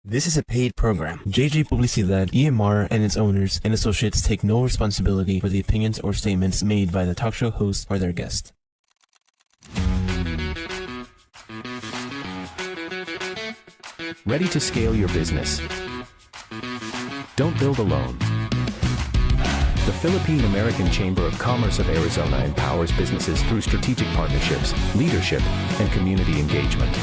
This is a paid program. JJ Publicidad, EMR, and its owners and associates take no responsibility for the opinions or statements made by the talk show host or their guest. Ready to scale your business? Don't build alone. The Philippine American Chamber of Commerce of Arizona empowers businesses through strategic partnerships, leadership, and community engagement.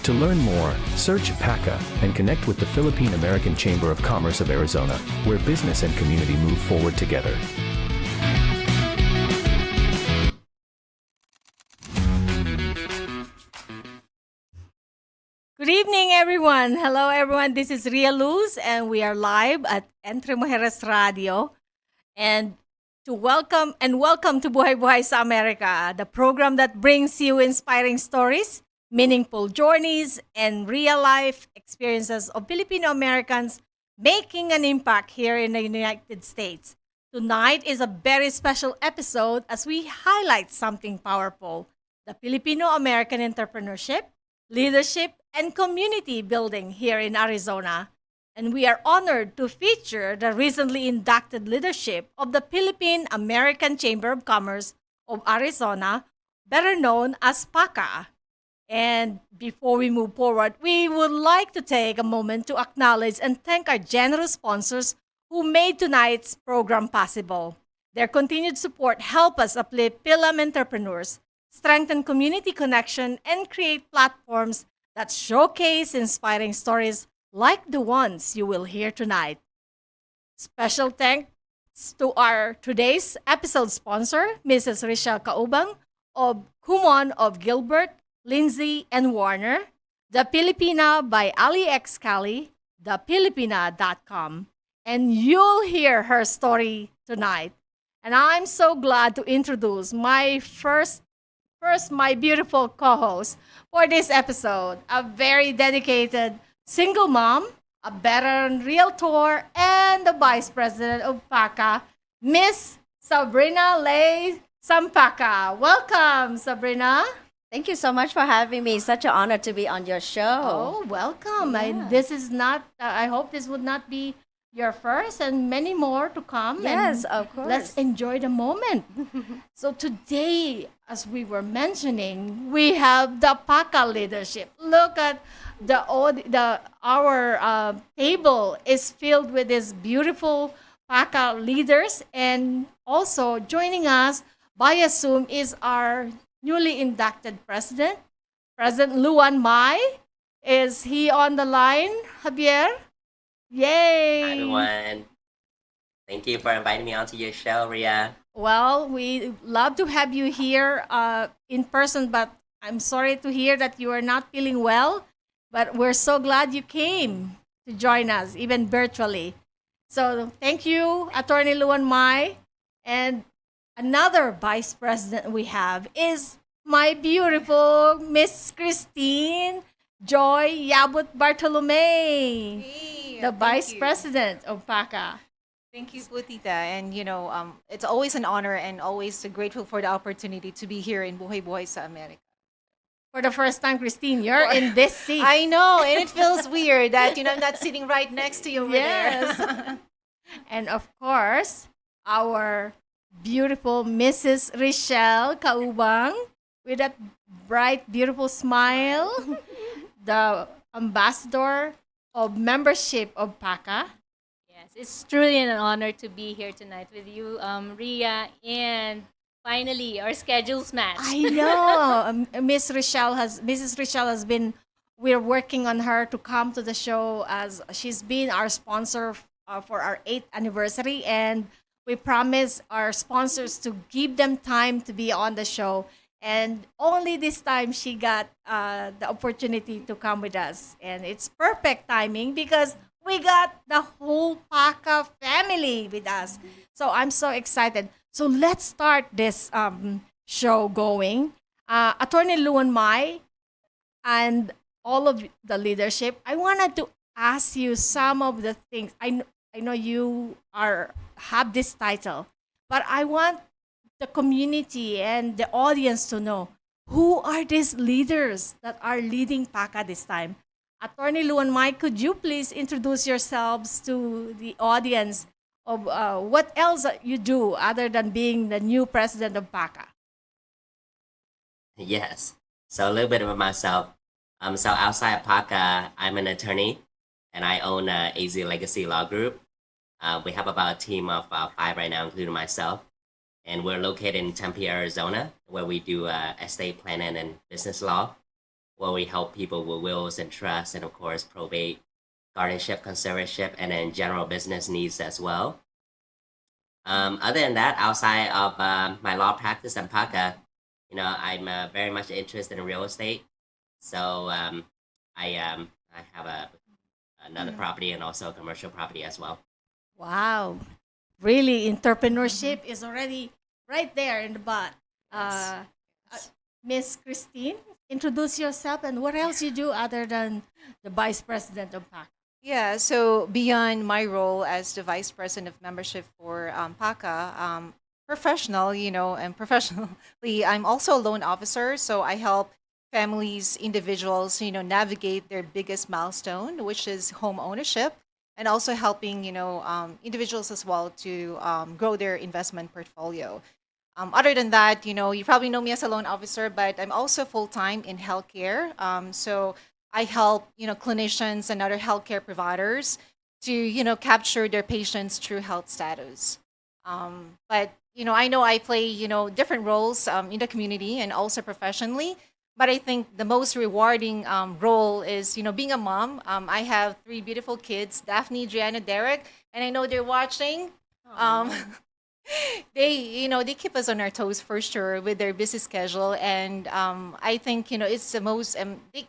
To learn more, search PACCA and connect with the Philippine American Chamber of Commerce of Arizona, where business and community move forward together. Good evening, everyone. Hello, everyone. This is Ria Luz, and we are live at Entre Mujeres Radio. And welcome to Buhay-Buhay sa Amerika, the program that brings you inspiring stories, meaningful journeys, and real-life experiences of Filipino Americans making an impact here in the United States. Tonight is a very special episode as we highlight something powerful, the Filipino American entrepreneurship, leadership, and community building here in Arizona. And we are honored to feature the recently inducted leadership of the Philippine American Chamber of Commerce of Arizona, better known as PACCA. And before we move forward, we would like to take a moment to acknowledge and thank our generous sponsors who made tonight's program possible. Their continued support help us uplift Philippine entrepreneurs, strengthen community connection, and create platforms that showcase inspiring stories like the ones you will hear tonight. Special thanks to our today's episode sponsor, Mrs. Richelle Caubang of Kumon of Gilbert, Lindsay, and Warner, The Filipina by Ali X. Cali, thefilipina.com. And you'll hear her story tonight. And I'm so glad to introduce my my beautiful co-host for this episode, a very dedicated single mom, a veteran realtor, and the vice president of PACCA, Miss Sabrina Lay Sampaca. Welcome, Sabrina. Thank you so much for having me. Such an honor to be on your show. Oh, welcome. Yeah. And this is not, I hope this would not be your first and many more to come. Yes, And of course. let's enjoy the moment. So today, as we were mentioning, we have the PACCA leadership. Look at our table is filled with these beautiful PACCA leaders, and also joining us via Zoom is our newly inducted president, President Luan Mai. Is he on the line, Javier? Yay! Hi, everyone. Thank you for inviting me onto your show, Ria. Well, we love to have you here in person, but I'm sorry to hear that you are not feeling well. But we're so glad you came to join us, even virtually. So thank you, Attorney Luan Mai. And another vice president we have is my beautiful Miss Christine Joy Yabut Bartolome, the vice president of PACCA. Thank you, Putita. And, it's always an honor and always grateful for the opportunity to be here in Buhay-Buhay sa Amerika. For the first time, Christine, you're in this seat. I know, and it feels weird that, I'm not sitting right next to you over Yes. there. And of course, our beautiful Mrs. Richelle Caubang with that bright, beautiful smile, the ambassador of membership of PACCA. Yes, it's truly an honor to be here tonight with you, Ria, and finally our schedules match. I know. Mrs. Richelle has been, we're working on her to come to the show as she's been our sponsor for our 8th anniversary. And we promise our sponsors to give them time to be on the show. And only this time she got the opportunity to come with us. And it's perfect timing because we got the whole PACCA family with us. So I'm so excited. So let's start this show going. Attorney Luan Mai and all of the leadership, I wanted to ask you some of the things. I know you have this title, but I want the community and the audience to know who are these leaders that are leading PACCA this time. Attorney Lou and Mike, could you please introduce yourselves to the audience of what else you do other than being the new president of PACCA? Yes. So a little bit about myself. So outside of PACCA, I'm an attorney, and I own AZ Legacy Law Group. We have about a team of 5 right now, including myself, and we're located in Tempe, Arizona, where we do estate planning and business law, where we help people with wills and trusts, and of course probate, guardianship, conservatorship, and then general business needs as well. Other than that, outside of my law practice and PACCA, I'm very much interested in real estate. So I have another property and also a commercial property as well. Wow. Really, entrepreneurship is already right there in the butt. Miss Christine, introduce yourself and what else you do other than the vice president of PACCA. Yeah, so beyond my role as the Vice President of Membership for PACCA, professional, and professionally, I'm also a loan officer. So I help families, individuals, navigate their biggest milestone, which is home ownership, and also helping, individuals as well to grow their investment portfolio. Other than that, you probably know me as a loan officer, but I'm also full-time in healthcare. So I help, clinicians and other healthcare providers to, capture their patients' true health status. But, I know I play, different roles in the community and also professionally. But I think the most rewarding role is, being a mom. I have 3 beautiful kids, Daphne, Gianna, Derek, and I know they're watching. They keep us on our toes for sure with their busy schedule, and I think it's the most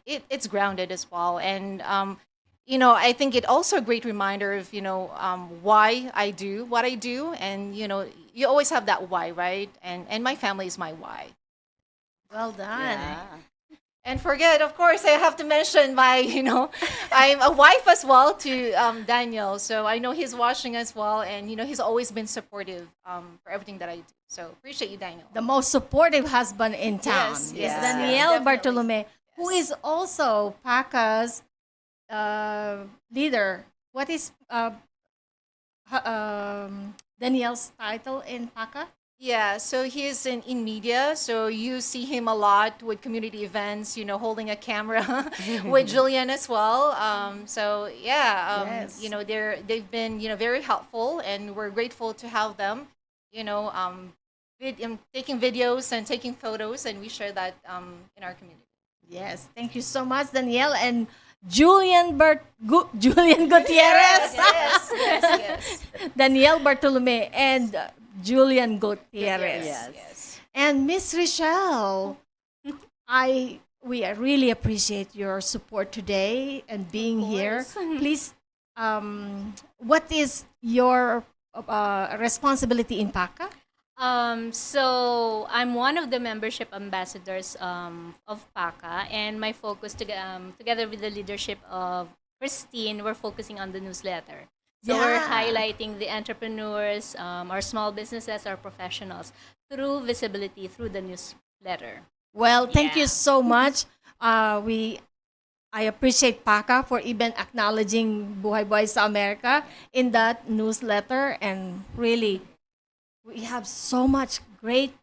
it's grounded as well, and I think it also a great reminder of why I do what I do, and you always have that why, right? And my family is my why. Well done. Yeah. And forget, of course, I have to mention my, I'm a wife as well to Daniel. So I know he's watching as well. And, he's always been supportive for everything that I do. So appreciate you, Daniel. The most supportive husband in town Yes, is yes, Danielle definitely. Bartolome, who is also PACCA's leader. What is Danielle's title in PACCA? Yeah, so he's in media. So you see him a lot with community events, holding a camera with Julian as well. So yeah, Yes. they've been, very helpful, and we're grateful to have them, taking videos and taking photos, and we share that in our community. Yes, thank you so much, Danielle and Julian Gutierrez, Yes. Danielle Bartolome, and Julian Gutierrez. Yes. And Miss Rochelle, we really appreciate your support today and being here. Please, what is your responsibility in PACCA? So I'm one of the membership ambassadors of PACCA, and my focus together with the leadership of Christine, we're focusing on the newsletter. So we're Yeah. highlighting the entrepreneurs, our small businesses, our professionals through visibility through the newsletter. Well, thank Yeah. you so much. I appreciate PACCA for even acknowledging Buhay-Buhay sa Amerika in that newsletter, and really, we have so much great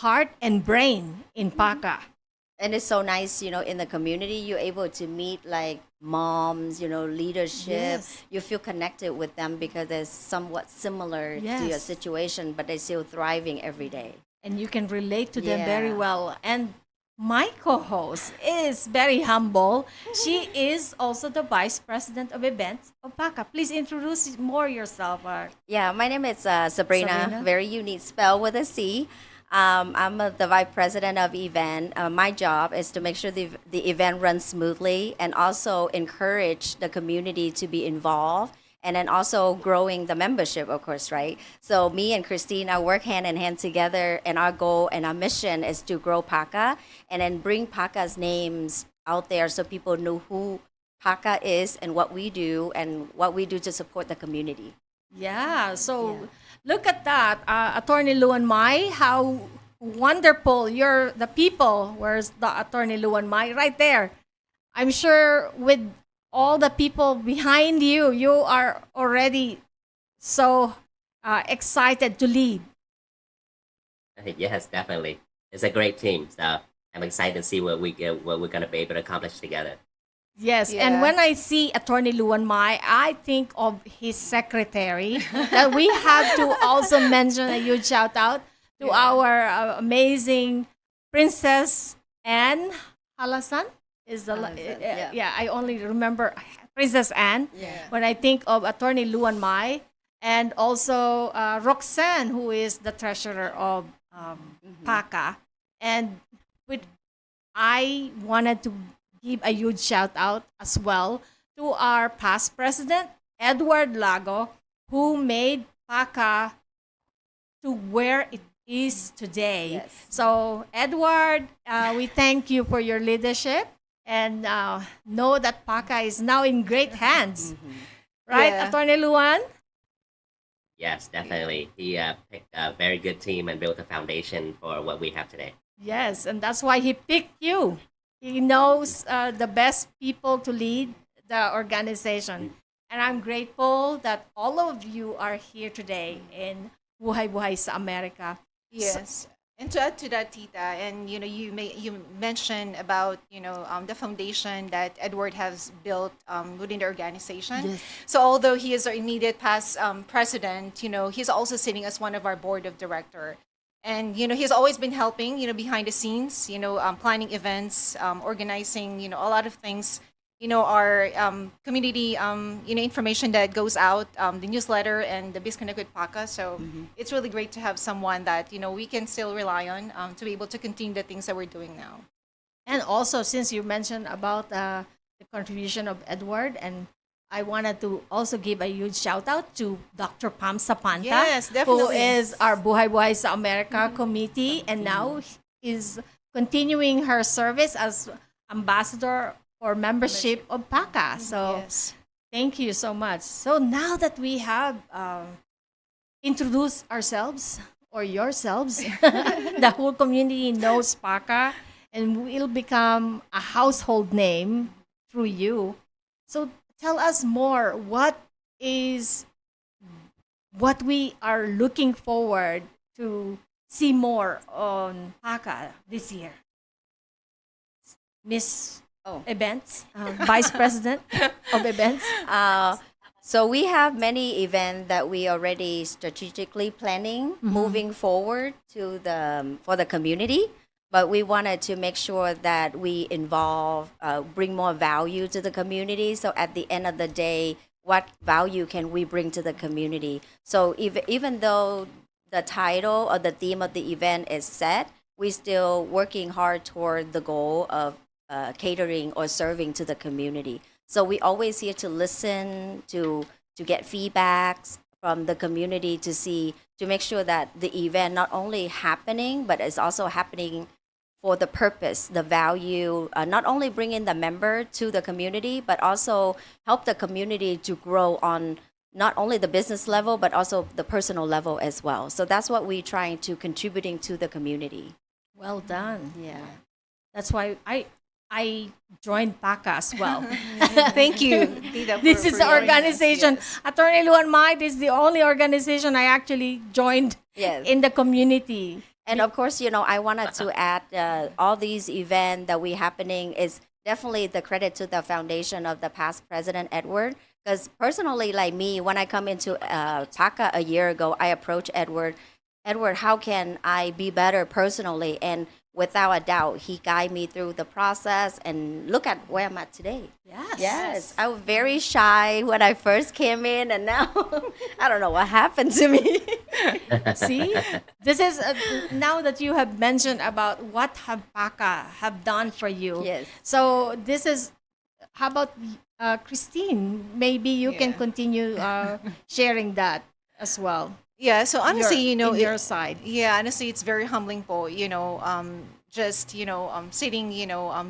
heart and brain in PACCA. And it's so nice, in the community, you're able to meet like moms, leadership. Yes. You feel connected with them because they're somewhat similar to your Yes. situation, but they're still thriving every day. And you can relate to them very Yeah. well. And my co-host is very humble. She is also the vice president of events of PACCA. Please introduce more yourself. Yeah, my name is Sabrina, Sabrina. very unique spell with a C. I'm the vice president of event. My job is to make sure the event runs smoothly and also encourage the community to be involved, and then also growing the membership, of course, right? So me and Christine, I work hand in hand together, and our goal and our mission is to grow PACCA and then bring PACCA's names out there so people know who PACCA is and what we do to support the community. Yeah, so Look at that, Attorney Luan Mai. How wonderful! You're the people. Where's the Attorney Luan Mai? Right there. I'm sure with all the people behind you, you are already so excited to lead. Yes, definitely. It's a great team. So I'm excited to see what we're gonna be able to accomplish together. Yes, Yeah. and when I see Attorney Luan Mai, I think of his secretary. That we have to also mention a huge shout out to our amazing Princess Anne Halasan. Is the Halasan, yeah. yeah. I only remember Princess Anne Yeah. when I think of Attorney Luan Mai, and also Roxanne, who is the treasurer of PACCA. And with I wanted to give a huge shout out as well to our past president, Edward Lago, who made PACCA to where it is today. Yes. So, Edward, we thank you for your leadership, and know that PACCA is now in great hands. Right, Yeah. Attorney Luan? Yes, definitely. He picked a very good team and built a foundation for what we have today. Yes, and that's why he picked you. He knows the best people to lead the organization. And I'm grateful that all of you are here today in Buhay-Buhay sa Amerika. Yes. And to add to that, Tita, and you mentioned about the foundation that Edward has built within the organization. Yes. So although he is our immediate past president, he's also sitting as one of our board of director, and he's always been helping behind the scenes, planning events, organizing a lot of things. Our community, information that goes out, the newsletter and the Biz Connect with PACCA. So it's really great to have someone that, we can still rely on to be able to continue the things that we're doing now. And also, since you mentioned about the contribution of Edward, and I wanted to also give a huge shout out to Dr. Pam Sapanta, Yes, who definitely. is our Buhay-Buhay sa Amerika committee, and now is continuing her service as ambassador for membership of PACCA. So Yes. thank you so much. So now that we have introduced ourselves or yourselves, the whole community knows PACCA and will become a household name through you. So tell us more. What we are looking forward to see more on PACCA this year? Miss Events, Vice President of Events. So we have many events that we already strategically planning moving forward for the community, but we wanted to make sure that we involve, bring more value to the community. So at the end of the day, what value can we bring to the community? So even though the title or the theme of the event is set, we still working hard toward the goal of catering or serving to the community. So we always here to listen, to get feedbacks from the community to make sure that the event not only happening, but it's also happening for the purpose, the value, not only bringing the member to the community, but also help the community to grow on not only the business level, but also the personal level as well. So that's what we're trying to contributing to the community. Well done. Yeah. That's why I joined PACCA as well. Thank you, Tita. This for is the joining us. organization. Yes. Attorney Luan Mai, this is the only organization I actually joined Yes. in the community. And of course, I wanted to add all these events that we happening is definitely the credit to the foundation of the past president, Edward. Because personally, like me, when I come into PACCA a year ago, I approached Edward, how can I be better personally? And without a doubt, he guided me through the process and look at where I'm at today. Yes. I was very shy when I first came in, and now I don't know what happened to me. See, this is now that you have mentioned about what have PACCA have done for you. Yes. So this is, how about Christine? Maybe you can Yeah. continue sharing that as well. Yeah, so honestly, your side. Yeah, honestly, it's very humbling po, just, sitting,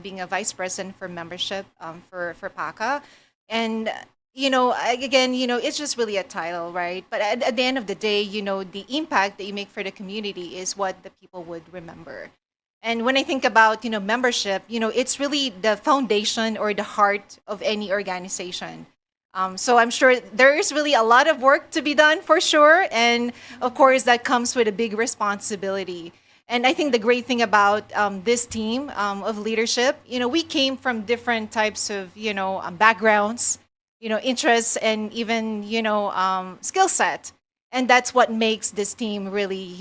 being a vice president for membership for PACCA. And again, it's just really a title, right? But at the end of the day, the impact that you make for the community is what the people would remember. And when I think about, membership, it's really the foundation or the heart of any organization. So I'm sure there is really a lot of work to be done for sure. And of course, that comes with a big responsibility. And I think the great thing about this team of leadership, we came from different types of, backgrounds, interests, and even, skill set. And that's what makes this team really,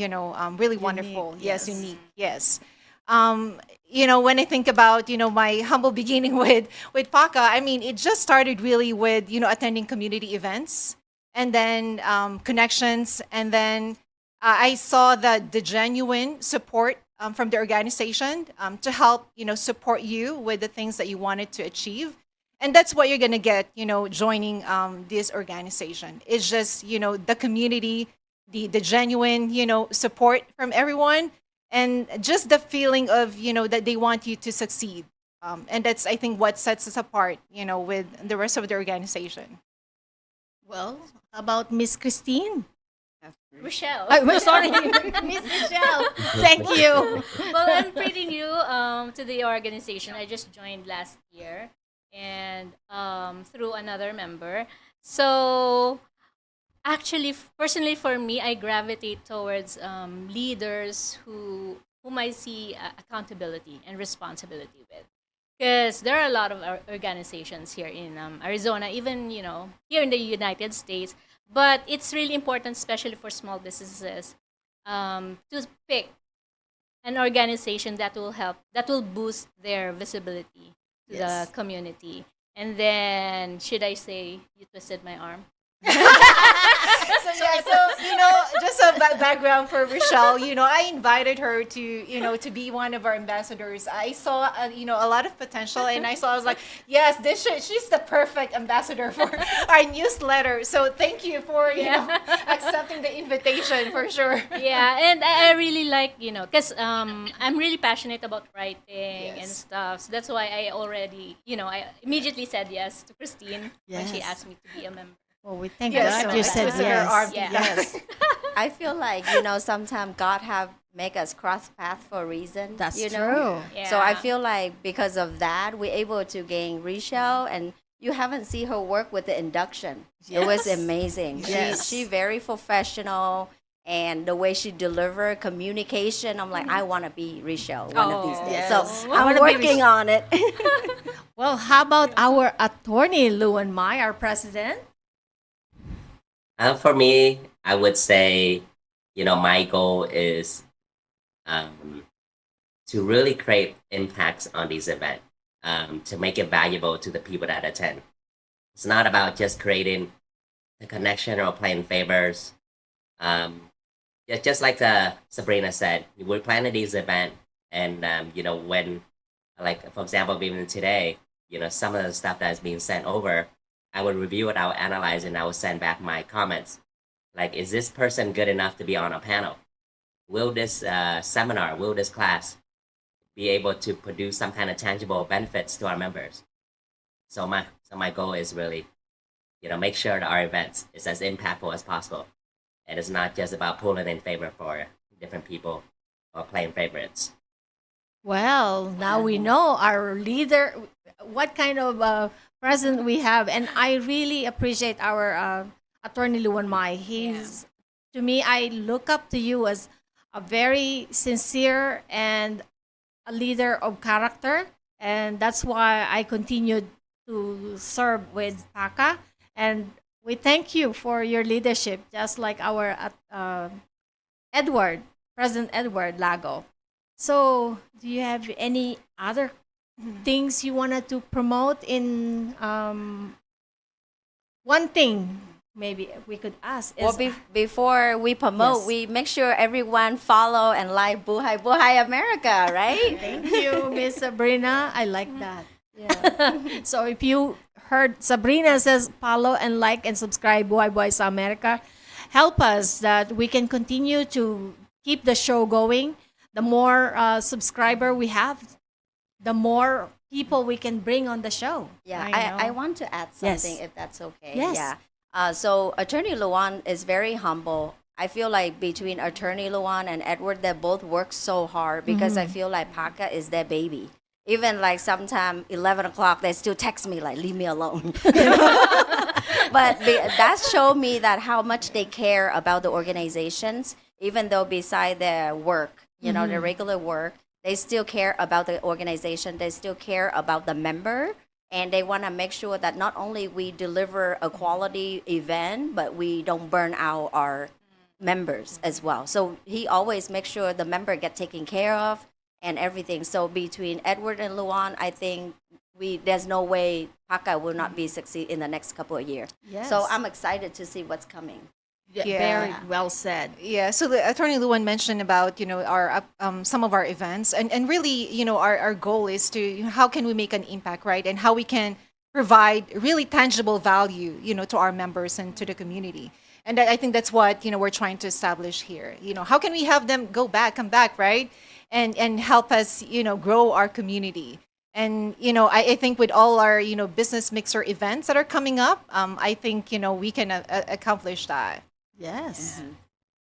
really wonderful. Yes, yes. unique. Yes. When I think about, my humble beginning with PACCA, I mean, it just started really with, attending community events and then connections. And then I saw the genuine support from the organization to help, support you with the things that you wanted to achieve. And that's what you're going to get, joining this organization. It's just, the community, the genuine, support from everyone, and just the feeling of, that they want you to succeed. And that's, I think, what sets us apart, with the rest of the organization. Well, how about Miss Christine? Rochelle. I'm sorry, Miss Michelle. Thank you. Well, I'm pretty new to the organization. I just joined last year and through another member. So actually, personally for me, I gravitate towards leaders whom I see accountability and responsibility with. Because there are a lot of organizations here in Arizona, even here in the United States. But it's really important, especially for small businesses, to pick an organization that will boost their visibility to Yes. the community. And then, should I say, you twisted my arm? Just a background for Rochelle. I invited her to be one of our ambassadors. I saw, a lot of potential, and I was like, yes, she's the perfect ambassador for our newsletter. So thank you for, accepting the invitation for sure. Yeah, and I really like, because I'm really passionate about writing and Yes. stuff. So that's why I already, I immediately said yes to Christine when she Yes. asked me to be a member. Well, we thank Yes, God you said twisted her arm. yes. Yeah. Yes. I feel like, sometimes God have make us cross paths for a reason. That's you know? true. Yeah. So I feel like because of that, we're able to gain Rochelle, and you haven't seen her work with the induction. It was Yes. amazing. Yes. She very professional, and the way she deliver communication, I'm like, I want to be Rochelle one of these Oh, days. yes. So I I'm wanna be working on it. Well, how about our attorney, Lou and Mai, our president? For me, I would say, my goal is to really create impacts on these events, to make it valuable to the people that attend. It's not about just creating a connection or playing favors. Just like Sabrina said, we're planning these events, and when, like for example, even today, some of the stuff that's being sent over, I would review it, I would analyze it, and I would send back my comments. Like, is this person good enough to be on a panel? Will this seminar, will this class be able to produce some kind of tangible benefits to our members? So my goal is really, make sure that our events is as impactful as possible. And it's not just about pulling in favor for different people or playing favorites. Well, now we know our leader, what kind of president we have. And I really appreciate our attorney Luan Mai. To me, I look up to you as a very sincere and a leader of character. And that's why I continued to serve with PACCA. And we thank you for your leadership, just like our President Edward Lago. So, do you have any other things you wanted to promote in one thing? Maybe we could ask. Well, before we promote, Yes. we make sure everyone follow and like Buhay-Buhay America, right? Thank you, Miss Sabrina. I like that. Yeah. So if you heard Sabrina says follow and like and subscribe Buhay-Buhay sa Amerika, help us that we can continue to keep the show going. The more subscriber we have, the more people we can bring on the show. Yeah, know. I want to add Yes. something if that's okay. Yes. Yeah. So Attorney Luan is very humble. I feel like between Attorney Luan and Edward, they both work so hard because I feel like PACCA is their baby. Even like sometime 11 o'clock, they still text me like, leave me alone. But that showed me that how much they care about the organizations, even though beside their work, their regular work, they still care about the organization. They still care about the member. And they want to make sure that not only we deliver a quality event, but we don't burn out our members as well. So he always makes sure the member get taken care of and everything. So between Edward and Luan, I think there's no way PACCA will not be succeed in the next couple of years. Yes. So I'm excited to see what's coming. Yeah. Very well said. Yeah, so the Attorney Luan mentioned about our some of our events, and really our goal is to how can we make an impact, right, and how we can provide really tangible value to our members and to the community, and I think that's what we're trying to establish here. How can we have them come back, right, and help us grow our community. And I think with all our business mixer events that are coming up, I think we can accomplish that. Yes.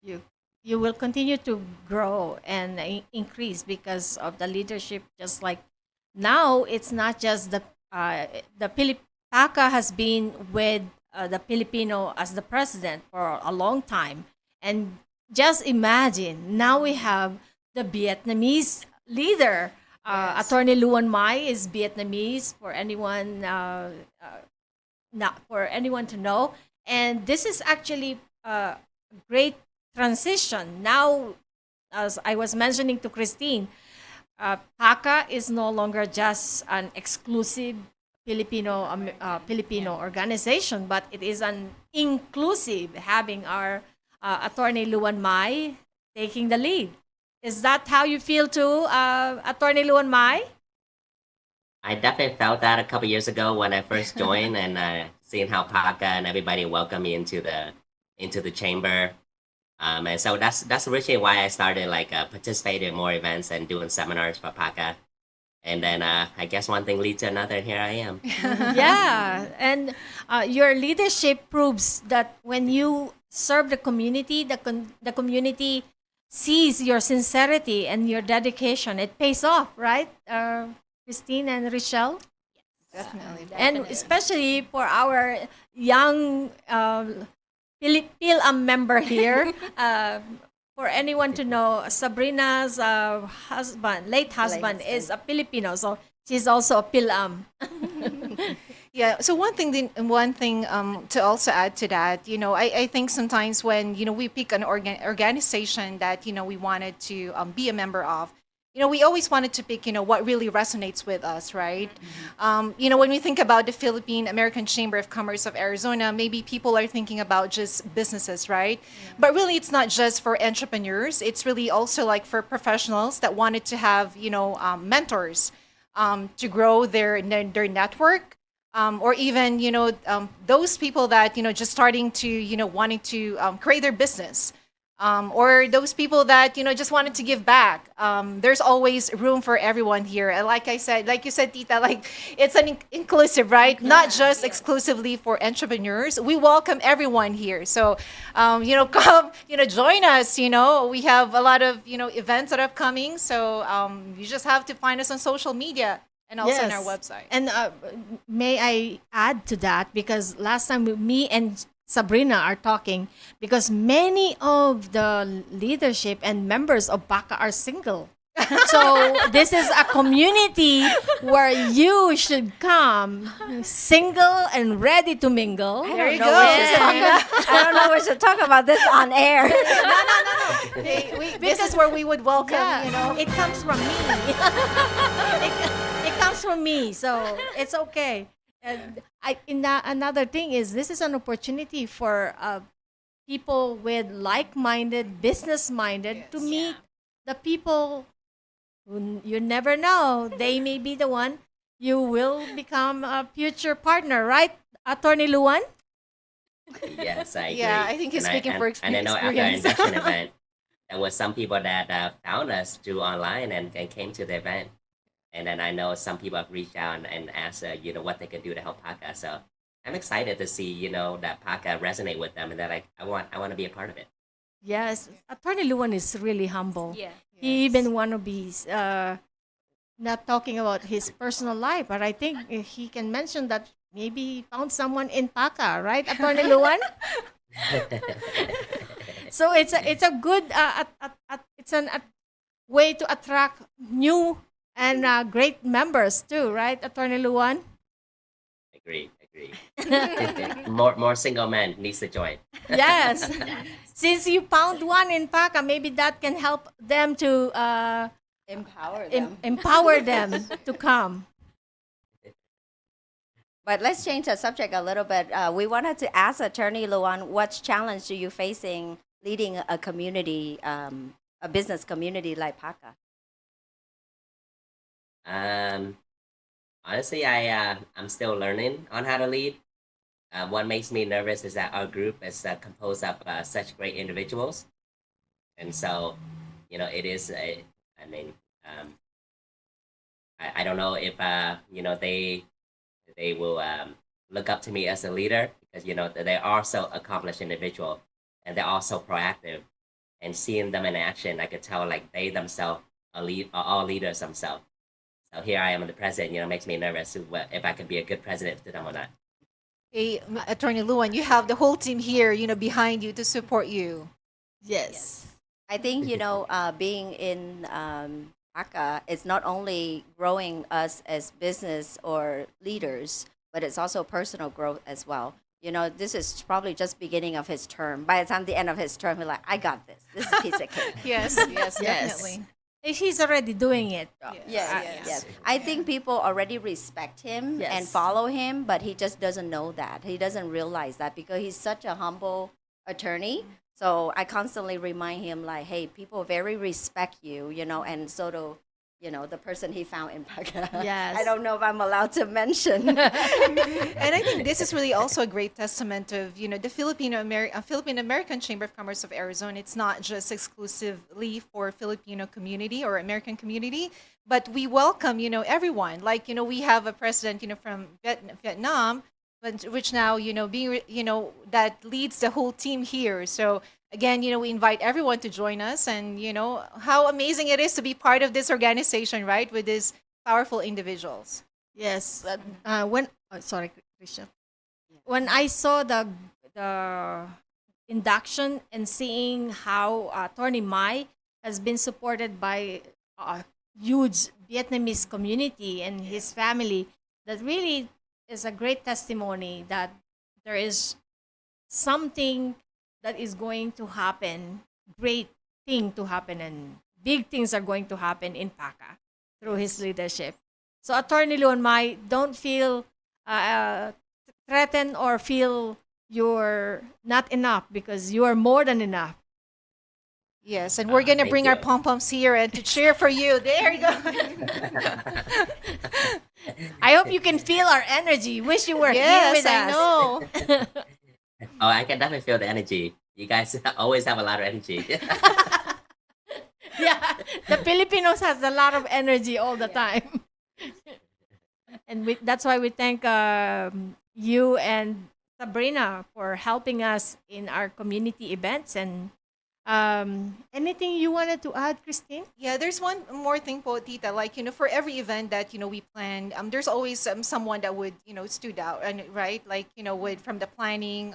You will continue to grow and increase because of the leadership. Just like now, it's not just the PACCA has been with the Filipino as the president for a long time, and just imagine now we have the Vietnamese leader. Attorney Luan Mai is Vietnamese for anyone not for anyone to know, and this is actually a great transition. Now, as I was mentioning to Christine, PACCA is no longer just an exclusive Filipino organization, but it is an inclusive, having our Attorney Luan Mai taking the lead. Is that how you feel too, Attorney Luan Mai? I definitely felt that a couple years ago when I first joined and seeing how PACCA and everybody welcomed me into the chamber. And so that's originally why I started participating in more events and doing seminars for PACCA. And then I guess one thing leads to another, and here I am. Yeah, and your leadership proves that when you serve the community, the community sees your sincerity and your dedication. It pays off, right, Christine and Richelle? Definitely. And especially for our young PILAM member here, for anyone to know, Sabrina's late husband is a Filipino, so she's also a PILAM. Yeah. So one thing to also add to that, I think sometimes when we pick an organization that we wanted to be a member of, we always wanted to pick what really resonates with us, right? When we think about the Philippine American Chamber of Commerce of Arizona, maybe people are thinking about just businesses, right? But really, it's not just for entrepreneurs. It's really also like for professionals that wanted to have mentors to grow their network. Or even those people that just starting to wanting to create their business, or those people that just wanted to give back. There's always room for everyone here. And like you said, Tita, like it's an inclusive, right? Not just exclusively for entrepreneurs. We welcome everyone here. So come join us. We have a lot of events that are upcoming. So you just have to find us on social media. And also on our website. And may I add to that, because last time me and Sabrina are talking, because many of the leadership and members of PACCA are single. So this is a community where you should come single and ready to mingle. There you go. I don't know if we should talk about this on air. No. This is where we would welcome, It comes from me. it comes from me, so it's okay. And another thing is, this is an opportunity for people with like-minded, business-minded to meet the people who you never know. They may be the one you will become a future partner, right, Attorney Luan? Yes, I agree. Yeah, I think he's speaking for And I experience. know after our induction event, there was some people that found us through online and came to the event. And then I know some people have reached out and asked, what they can do to help PACCA. So I'm excited to see, that PACCA resonate with them, and they're like, I want to be a part of it. Yes, Attorney Luan is really humble. Yeah. He even want to be not talking about his personal life, but I think he can mention that maybe he found someone in PACCA, right, Attorney Luan? So it's a good it's a way to attract new and great members too, right, Attorney Luan? Agree. more single men needs to join. Yes. Since you found one in PACCA, maybe that can help them to empower them to come. But let's change the subject a little bit. We wanted to ask Attorney Luan, what challenge are you facing leading a community, a business community like PACCA? Honestly, I'm still learning on how to lead. What makes me nervous is that our group is composed of such great individuals, and so it is. I don't know if they will look up to me as a leader, because they are so accomplished individual, and they're also proactive. And seeing them in action, I could tell like they themselves are all leaders themselves. So here I am, the president. Makes me nervous if I could be a good president to them or not. Hey, Attorney Luan, you have the whole team here, behind you to support you. Yes. I think, being in PACCA is not only growing us as business or leaders, but it's also personal growth as well. This is probably just beginning of his term. By the time the end of his term, he's like, I got this. This is a piece of cake. Yes, definitely. He's already doing it. Yes. I think people already respect him and follow him, but he just doesn't know that. He doesn't realize that because he's such a humble attorney. So I constantly remind him like, hey, people very respect you, and so do, the person he found in PACCA. Yes. I don't know if I'm allowed to mention. And I think this is really also a great testament of, the Philippine American Chamber of Commerce of Arizona. It's not just exclusively for Filipino community or American community, but we welcome, everyone. Like, we have a president, from Vietnam, but which now, being, that leads the whole team here. So again, we invite everyone to join us, and how amazing it is to be part of this organization, right, with these powerful individuals. Yes. Sorry, Krisha. When I saw the induction and seeing how Attorney Mai has been supported by a huge Vietnamese community and his family, that really is a great testimony that there is something that is going to happen, great thing to happen, and big things are going to happen in PACCA through his leadership. So Attorney Luan Mai, don't feel threatened or feel you're not enough, because you are more than enough. Yes, and we're going to Thank bring our you. pom-poms here and to cheer for you. There you go. I hope you can feel our energy. Wish you were here Yes, with us. I know. Oh, I can definitely feel the energy. You guys always have a lot of energy. Yeah, the Filipinos has a lot of energy all the time. And that's why we thank you and Sabrina for helping us in our community events. And anything you wanted to add, Christine? Yeah, there's one more thing po, Tita. Like, for every event that, we plan, there's always someone that would, stood out, and right? Like, from the planning,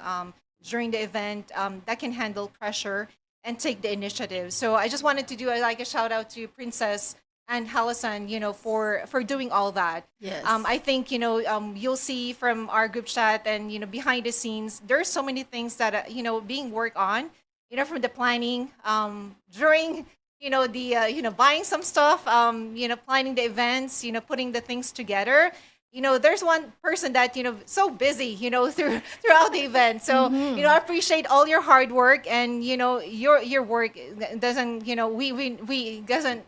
during the event, that can handle pressure and take the initiative. So I just wanted to do a shout out to Princess and Halasan, for doing all that. Yes. I think, you'll see from our group chat and, behind the scenes, there's so many things that, being worked on, from the planning, during, the, buying some stuff, planning the events, putting the things together. There's one person that, so busy, throughout the event. So, I appreciate all your hard work, and, your work doesn't, we doesn't,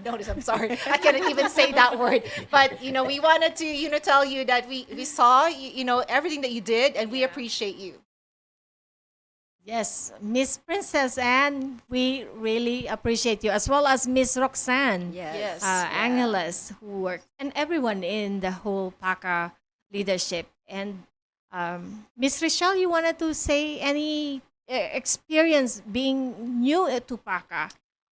notice, I'm sorry, I can't even say that word. But, we wanted to, tell you that we saw, everything that you did, and we appreciate you. Yes, Miss Princess Anne, we really appreciate you, as well as Miss Roxanne, Yes. Angeles, who work, and everyone in the whole PACA leadership. And Miss Rochelle, you wanted to say any experience being new to PACA?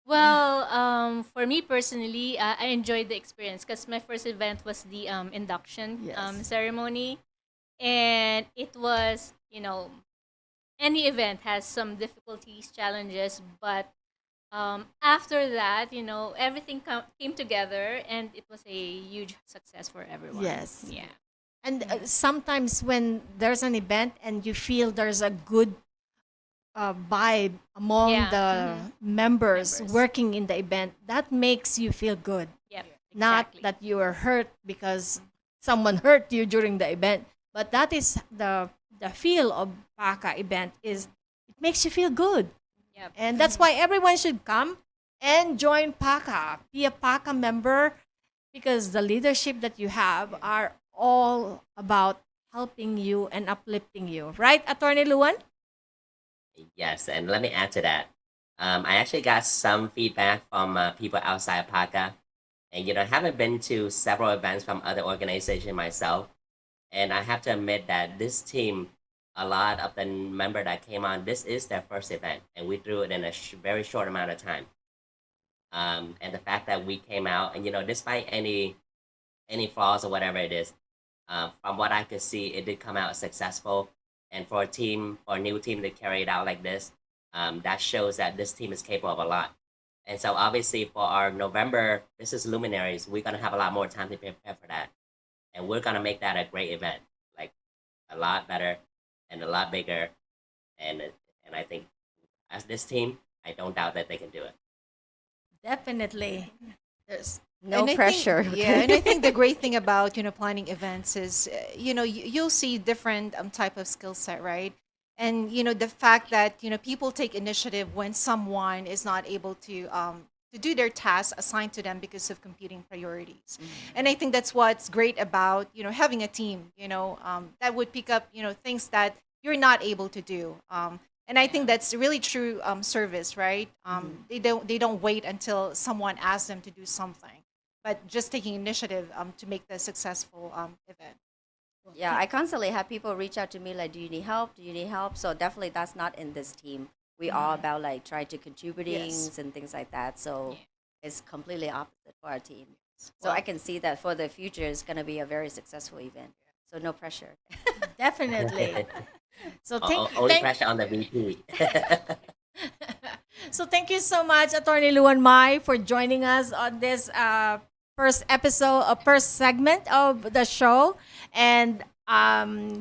Well, for me personally, I enjoyed the experience because my first event was the induction Yes. ceremony, and it was, any event has some difficulties, challenges, but after that, everything came together, and it was a huge success for everyone. Yes. Yeah. And sometimes when there's an event and you feel there's a good vibe among Yeah. the members Members. working in the event, that makes you feel good. Yep. Not Exactly. that you are hurt because someone hurt you during the event, but that is the feel of PACA event is it makes you feel good. Yep. And that's why everyone should come and join PACA, be a PACA member, because the leadership that you have are all about helping you and uplifting you. Right, Attorney Luan? Yes, and let me add to that. I actually got some feedback from people outside PACA, and I haven't been to several events from other organizations myself, and I have to admit that this team, a lot of the member that came on, this is their first event, and we threw it in a very short amount of time. And the fact that we came out, and despite any flaws or whatever it is, from what I could see, it did come out successful. And for a new team to carry it out like this, that shows that this team is capable of a lot. And so obviously for our November Business Luminaries, we're gonna have a lot more time to prepare for that, and we're gonna make that a great event, like a lot better and a lot bigger. And I think as this team, I don't doubt that they can do it. Definitely. There's No And I think- pressure. yeah, and I think the great thing about planning events is you'll see different type of skill set, right? And the fact that people take initiative when someone is not able to do their tasks assigned to them because of competing priorities. And I think that's what's great about having a team that would pick up things that you're not able to do. And I think that's really true service, right? They don't wait until someone asks them to do something, but just taking initiative to make the successful event. Yeah, I constantly have people reach out to me like, "Do you need help? Do you need help?" So definitely that's not in this team. We all about like try to contributing Yes. and things like that. So it's completely opposite for our team. So Well- I can see that for the future, it's going to be a very successful event. So no pressure. definitely. So Only pressure on the VP. So thank you so much, Attorney Luan Mai, for joining us on this first episode, first segment of the show. And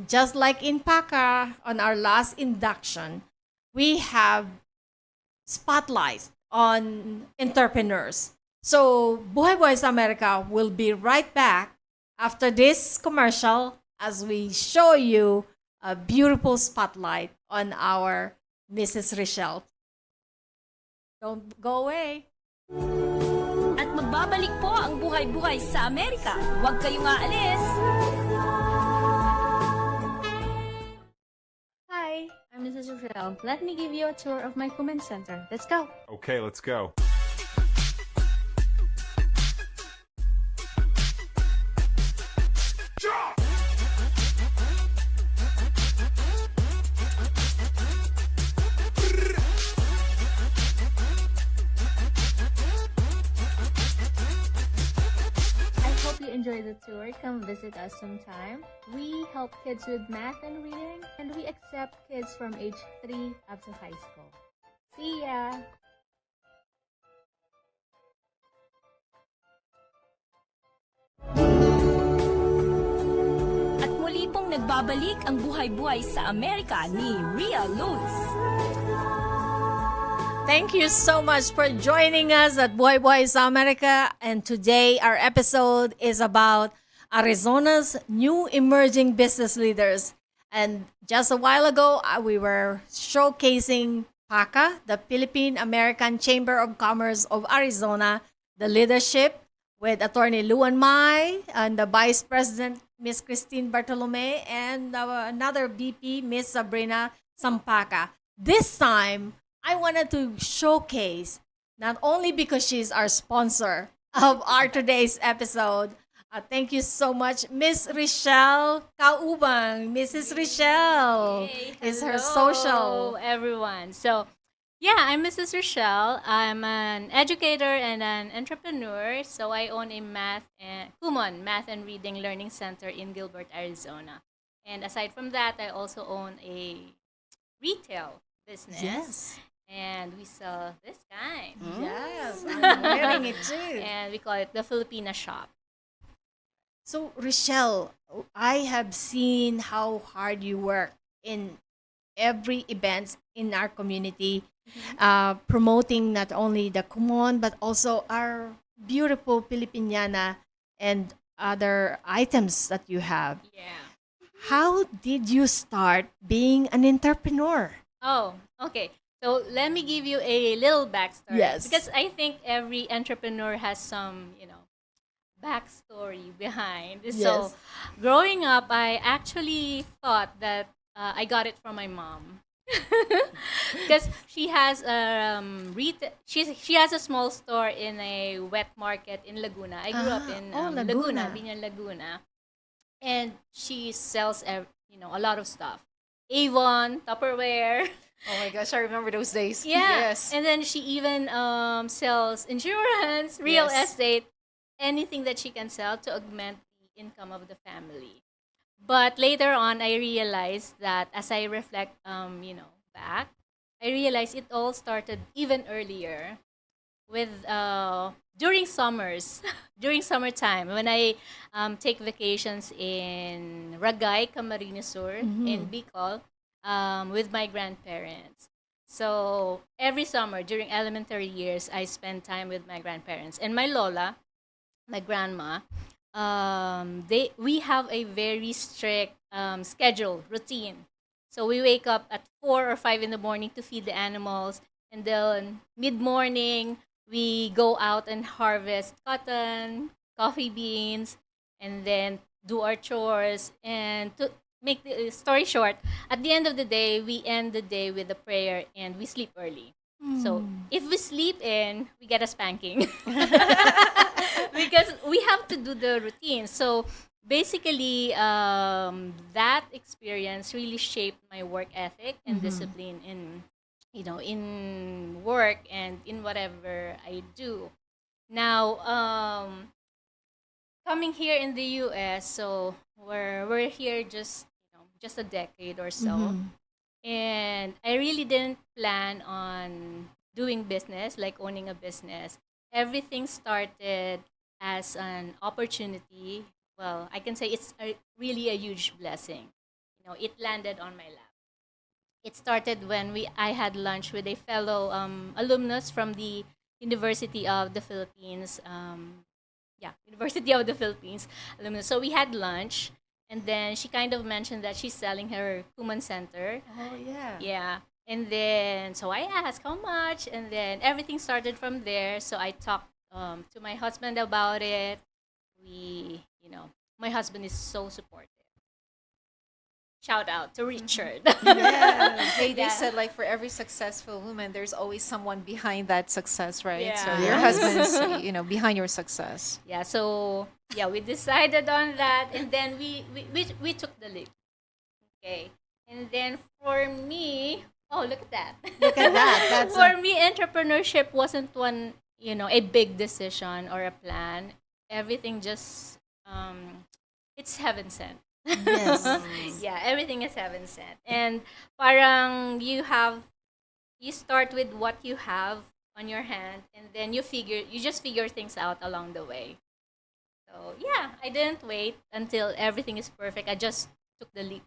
just like in PACA, on our last induction, we have spotlight on entrepreneurs. So Buhay-Buhay sa Amerika will be right back after this commercial as we show you a beautiful spotlight on our Mrs. Rochelle. Don't go away. At magbabalik po ang buhay-buhay sa Amerika. Huwag kayong aalis! Hi, I'm Mrs. Rochelle. Let me give you a tour of my comment center. Let's go. Okay, let's go. I hope you enjoy the tour. Come visit us sometime. We help kids with math and reading, and we accept kids from age 3 up to high school. See ya! At muli pong nagbabalik ang buhay-buhay sa Amerika ni Rhea Luz. Thank you so much for joining us at Buhay-Buhay sa Amerika. And today, our episode is about Arizona's new emerging business leaders. And just a while ago, we were showcasing PACA, the Philippine American Chamber of Commerce of Arizona, the leadership with Attorney Luan Mai and the Vice President, Miss Christine Bartolome, and another VP, Miss Sabrina Sampaca. this time, I wanted to showcase, not only because she's our sponsor of our today's episode. Thank you so much, Miss Richelle Kaubang. Mrs. Richelle Hey, is her hello, social. everyone. So, yeah, I'm Mrs. Rochelle. I'm an educator and an entrepreneur. So I own a Kumon Math and Reading Learning Center in Gilbert, Arizona. And aside from that, I also own a retail business. Yes. And we sell this kind. Yes, I'm wearing it too. And we call it the Filipina shop. So, Rochelle, I have seen how hard you work in every event in our community, promoting not only the Kumon, but also our beautiful Filipiniana and other items that you have. Yeah. How did you start being an entrepreneur? Oh, okay. So let me give you a little backstory. Yes. Because I think every entrepreneur has some, backstory behind. So Yes. growing up, I actually thought that I got it from my mom. Because she has she has a small store in a wet market in Laguna. I grew up in Laguna. Binyan, Laguna. And she sells a lot of stuff. Avon, Tupperware. Oh my gosh, I remember those days. Yeah. Yes. And then she even sells insurance, real Yes. estate, anything that she can sell to augment the income of the family. But later on, I realized that as I reflect, back, I realized it all started even earlier with during summers, during summertime when I take vacations in Ragay, Camarines Sur, in Bicol, with my grandparents. So every summer during elementary years, I spend time with my grandparents and my lola, my grandma. We have a very strict schedule routine. So we wake up at 4 or 5 in the morning to feed the animals, and then mid morning we go out and harvest cotton, coffee beans, and then do our chores. And to make the story short, at the end of the day, we end the day with a prayer and we sleep early. So if we sleep in, we get a spanking because we have to do the routine. So basically, that experience really shaped my work ethic and discipline in work and in whatever I do. Now, coming here in the U.S., so we're here just a decade or so, and I really didn't plan on doing business, like owning a business. Everything started as an opportunity. Well, I can say it's really a huge blessing. It landed on my lap. It started when I had lunch with a fellow alumnus from the University of the Philippines. University of the Philippines alumnus. So we had lunch, and then she kind of mentioned that she's selling her Kuman Center. Oh, yeah. Yeah. And then, so I asked how much, and then everything started from there. So I talked to my husband about it. My husband is so supportive. Shout out to Richard. Yeah. They Yeah. said like for every successful woman, there's always someone behind that success, right? So Yeah. your Yes. husband is, behind your success. Yeah, so we decided on that, and then we took the leap. Okay. And then for me, oh, look at that. Look at that. That's For me, entrepreneurship wasn't a big decision or a plan. Everything just, it's heaven sent. yes. Yeah, everything is heaven sent. And parang you start with what you have on your hand, and then you just figure things out along the way. So yeah, I didn't wait until everything is perfect. I just took the leap.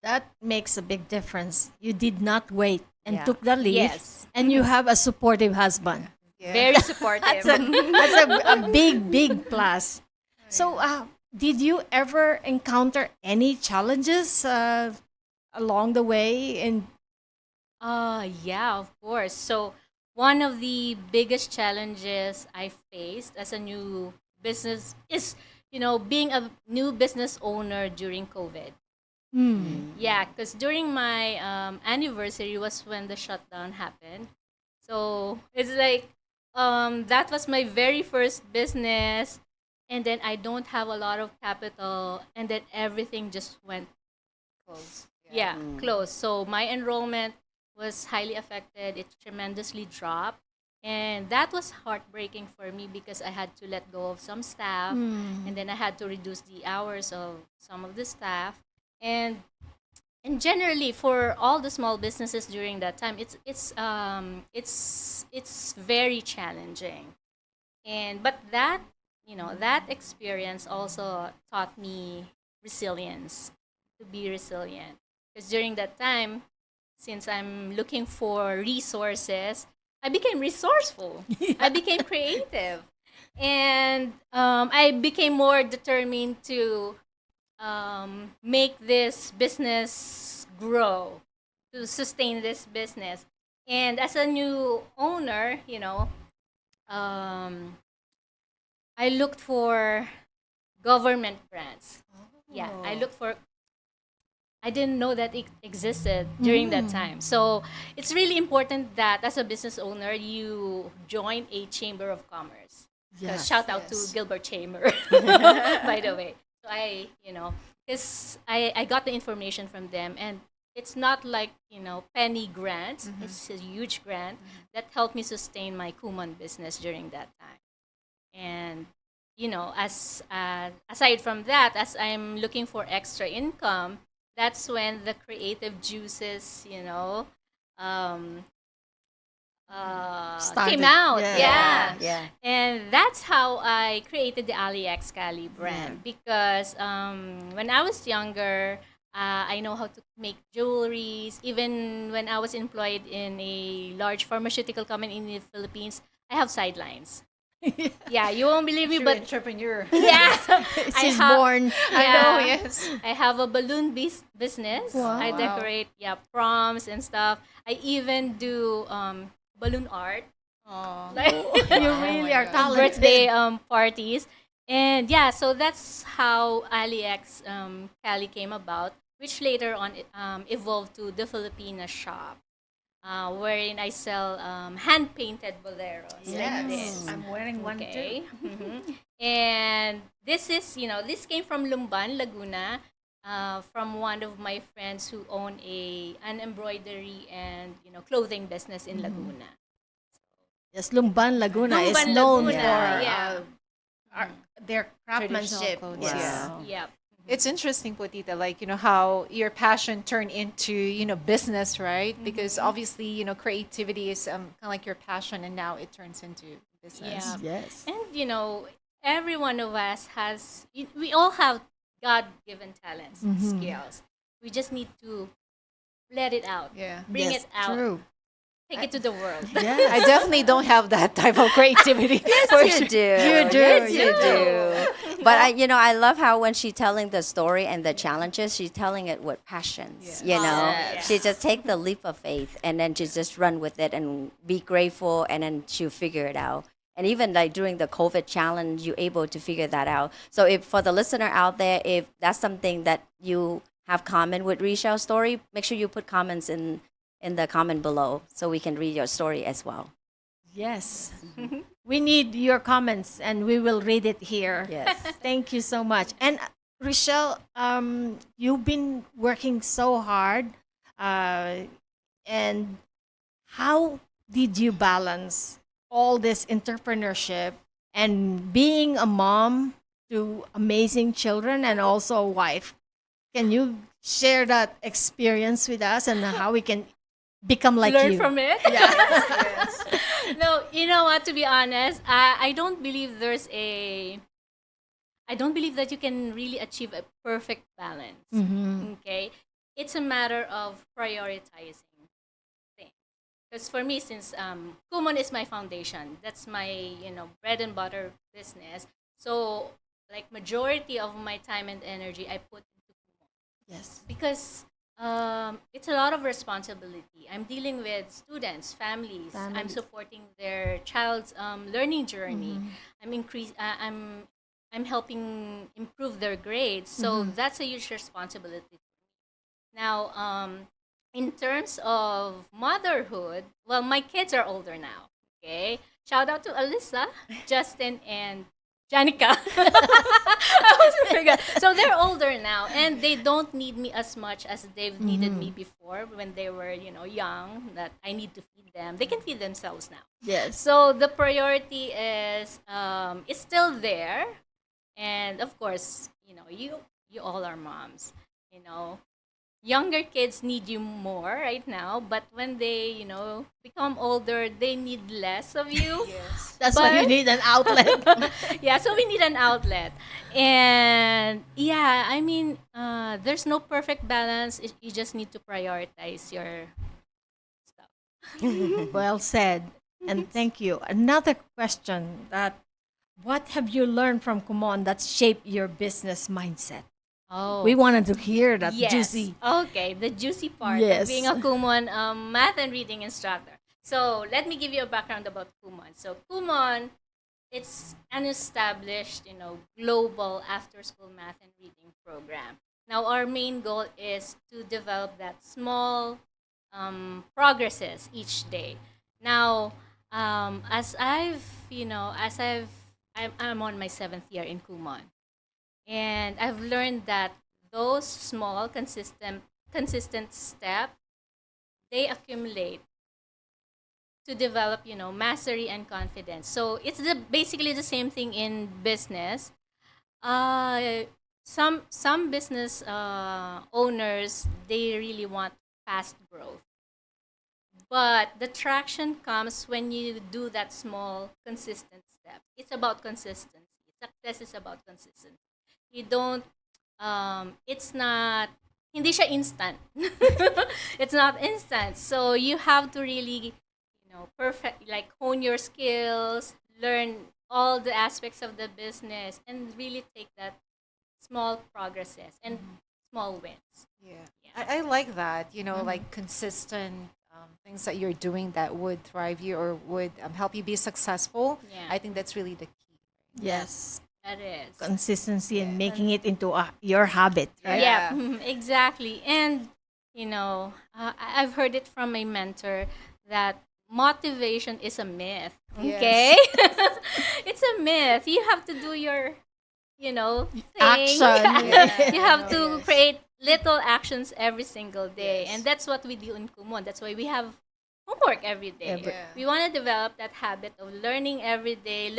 That makes a big difference. You did not wait and Yeah. took the leap. Yes. And you have a supportive husband. Yeah. Very supportive. That's a big, big plus. So, did you ever encounter any challenges along the way? And Yeah, of course. So one of the biggest challenges I faced as a new business is, being a new business owner during COVID. Yeah, because during my anniversary was when the shutdown happened. So it's like that was my very first business, and then I don't have a lot of capital, and then everything just went Close. yeah closed. So my enrollment was highly affected. It tremendously dropped. And that was heartbreaking for me because I had to let go of some staff, and then I had to reduce the hours of some of the staff. And generally for all the small businesses during that time, it's very challenging. And but that that experience also taught me resilience, to be resilient, because during that time, since I'm looking for resources, I became resourceful. I became creative, and I became more determined to make this business grow, to sustain this business. And as a new owner, I looked for government grants. Yeah, I looked for. I didn't know that it existed during that time. So it's really important that as a business owner, you join a chamber of commerce. Yes. Shout out to Gilbert Chamber, by the way. So because I got the information from them, and it's not like, penny grants. It's a huge grant that helped me sustain my Kumon business during that time. And, as aside from that, as I'm looking for extra income, that's when the creative juices, Started. came out. Yeah. Yeah. And that's how I created the AliEx Cali brand. Because when I was younger, I know how to make jewelries. Even when I was employed in a large pharmaceutical company in the Philippines, I have sidelines. Yeah, you won't believe me, True but entrepreneur. yeah, She's born. I yeah. know, yes. I have a balloon business. Wow. I decorate proms and stuff. I even do balloon art. Oh. Like You really are talented. birthday parties. And yeah, so that's how AliEx Cali came about, which later on evolved to the Filipina shop, wherein I sell hand-painted boleros like this. I'm wearing one Okay. And this is, this came from Lumban, Laguna, from one of my friends who own an embroidery and clothing business in Laguna. Yes, Lumban, Laguna is Lumban, known Laguna, for yeah. their craftsmanship. clothes, Yes. yeah. Yep. It's interesting, Potita, like, how your passion turned into, business, right? Because obviously, creativity is kind of like your passion, and now it turns into business. Yeah. Yes. And every one of us we all have God-given talents, and skills. We just need to let it out, Yeah. bring Yes, it out, True. take it to the world. Yes. I definitely don't have that type of creativity. Yes, you do. You do, Yes, you you do. But I love how when she's telling the story and the challenges, she's telling it with passions. Yes. She just take the leap of faith, and then she just run with it and be grateful, and then she'll figure it out. And even like during the COVID challenge, you're able to figure that out. So if for the listener out there, if that's something that you have common with Risha's story, make sure you put comments in the comment below so we can read your story as well. Yes. We need your comments and we will read it here. Yes. Thank you so much. And Rochelle, you've been working so hard. And how did you balance all this entrepreneurship and being a mom to amazing children and also a wife? Can you share that experience with us and how we can become like Learn you? from it. Yes. No, you know what? To be honest, I don't believe I don't believe that you can really achieve a perfect balance. Okay, it's a matter of prioritizing things. Because for me, since Kumon is my foundation, that's my bread and butter business. So like majority of my time and energy, I put into Kumon. Yes. Because it's a lot of responsibility. I'm dealing with students, families. I'm Families. supporting their child's learning journey. I'm helping improve their grades. So that's a huge responsibility. Now, in terms of motherhood, well, my kids are older now. Okay, shout out to Alyssa, Justin, and Janica. I was forgot. So they're older now, and they don't need me as much as they've needed me before when they were, young. That I need to feed them. They can feed themselves now. Yes. So the priority is still there, and of course, you all are moms. You know, younger kids need you more right now, but when they become older, they need less of you. Yes. That's why you But- need an outlet. Yeah, so we need an outlet. And yeah, I mean, there's no perfect balance. You just need to prioritize your stuff. Well said. And thank you. Another question, that what have you learned from Kumon that shaped your business mindset? Oh, We wanted to hear that yes. juicy. Okay, the juicy part Yes. of being a Kumon math and reading instructor. So let me give you a background about Kumon. So Kumon, it's an established, global after-school math and reading program. Now our main goal is to develop that small progresses each day. Now, as I'm on my 7th year in Kumon. And I've learned that those small, consistent steps, they accumulate to develop, mastery and confidence. So it's basically the same thing in business. Some business owners, they really want fast growth, but the traction comes when you do that small, consistent step. It's about consistency. Success is about consistency. You don't it's not hindi siya instant. It's not instant. So you have to really, perfect, like, hone your skills, learn all the aspects of the business, and really take that small progresses and small wins. Yeah. Yeah. I like that, like consistent things that you're doing that would thrive you or would help you be successful. Yeah. I think that's really the key. Yes. That is. Consistency and making it into your habit, right? Yeah, exactly. And, I've heard it from a mentor that motivation is a myth. Okay? It's a myth. You have to do your, thing. Action. You have to create little actions every single day. And that's what we do in Kumon. That's why we have homework every day. We want to develop that habit of learning every day,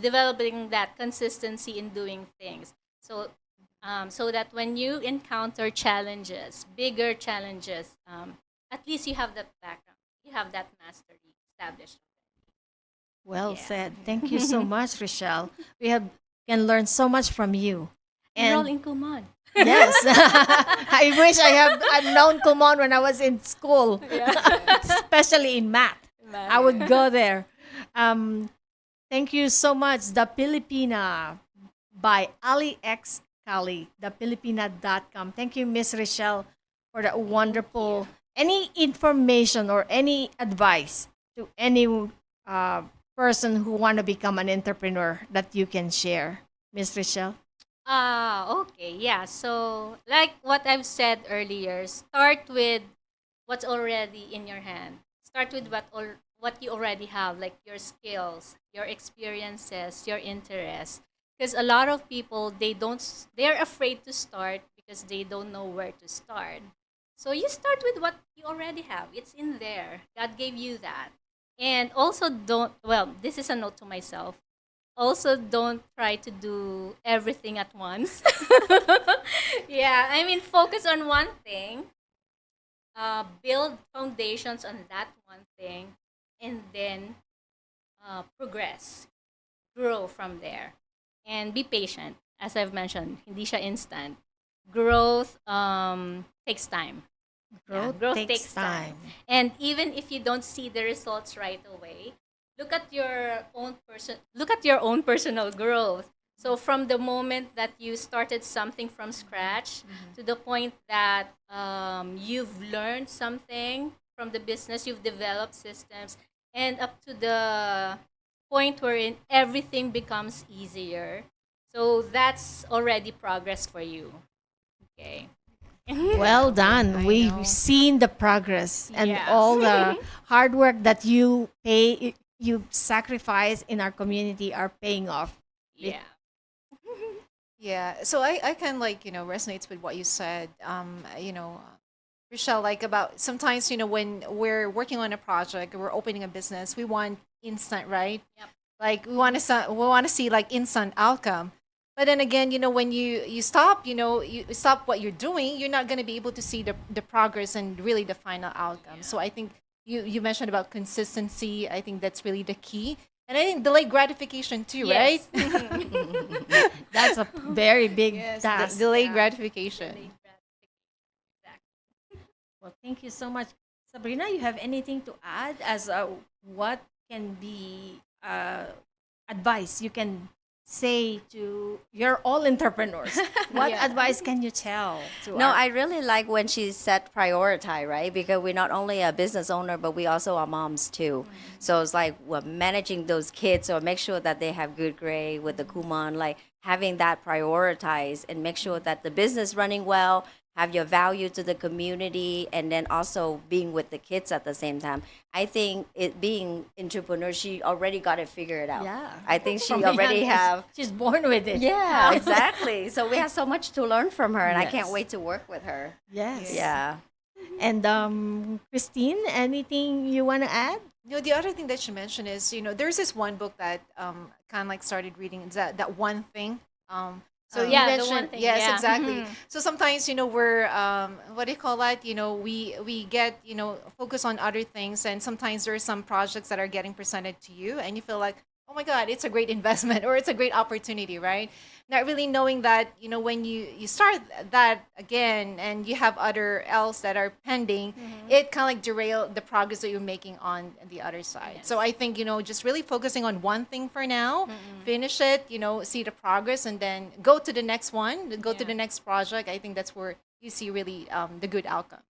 developing that consistency in doing things. So, so that when you encounter challenges, bigger challenges, at least you have that background, you have that mastery established. Well Yeah. said. Thank you so much, Rochelle. Can learn so much from you. Enroll in Kumon. Yes, I wish I've known Kumon when I was in school, especially in math. I would go there. Thank you so much. The Filipina by Ali X Kali, thefilipina.com. Thank you, Miss Rochelle, for that wonderful. Any information or any advice to any person who want to become an entrepreneur that you can share, Miss Rochelle? Okay, yeah. So, like what I've said earlier, start with what's already in your hand. Start with what you already have, like your skills, your experiences, your interests. Because a lot of people, they're afraid to start because they don't know where to start. So you start with what you already have. It's in there. God gave you that. And also this is a note to myself. Also, don't try to do everything at once. Yeah, I mean, focus on one thing, build foundations on that one thing, and then progress, grow from there, and be patient. As I've mentioned, hindi siya instant. Growth takes time. Yeah, growth takes time. And even if you don't see the results right away, look at your own personal growth. So from the moment that you started something from scratch to the point that you've learned something from the business, you've developed systems, and up to the point wherein everything becomes easier. So that's already progress for you. Okay. Well done. I We've know. seen the progress and Yes. all the hard work that you sacrifice in our community are paying off. Yeah. Yeah, so I can like resonates with what you said. Rochelle, like about sometimes when we're working on a project or we're opening a business, we want instant, right? Yep. Like we want to see like instant outcome. But then again, when you stop, you stop what you're doing, you're not going to be able to see the progress and really the final outcome. So I think you mentioned about consistency. I think that's really the key. And I think delayed gratification too, Yes. right? That's a very big Yes, task. delayed gratification. Well, thank you so much. Sabrina, you have anything to add as what can be advice you can say to you're all entrepreneurs? What Yeah. advice can you tell to No, our- I really like when she said prioritize, right? Because we're not only a business owner, but we also are moms too. So it's like we're managing those kids or make sure that they have good grade with the Kumon, like having that prioritize and make sure that the business running well, have your value to the community, and then also being with the kids at the same time. I think it being entrepreneur, she already got it figured out. Yeah. I think she From a young already age, have. she's born with it. Yeah, exactly. So we have so much to learn from her, and I can't Yes. wait to work with her. Yes. Yeah. And Christine, anything you want to add? The other thing that she mentioned is, there's this one book that kind of like started reading. It's that one thing. So you Yeah, the mentioned, one thing, yes, yeah. exactly. Mhm. So sometimes, we're what do you call that? We get focus on other things, and sometimes there are some projects that are getting presented to you, and you feel like, oh my God, it's a great investment or it's a great opportunity, right? Not really knowing that, when you start that again and you have other else that are pending, it kind of like derail the progress that you're making on the other side. So I think, just really focusing on one thing for now, finish it, see the progress, and then go to the next one, go to the next project. I think that's where you see really the good outcome.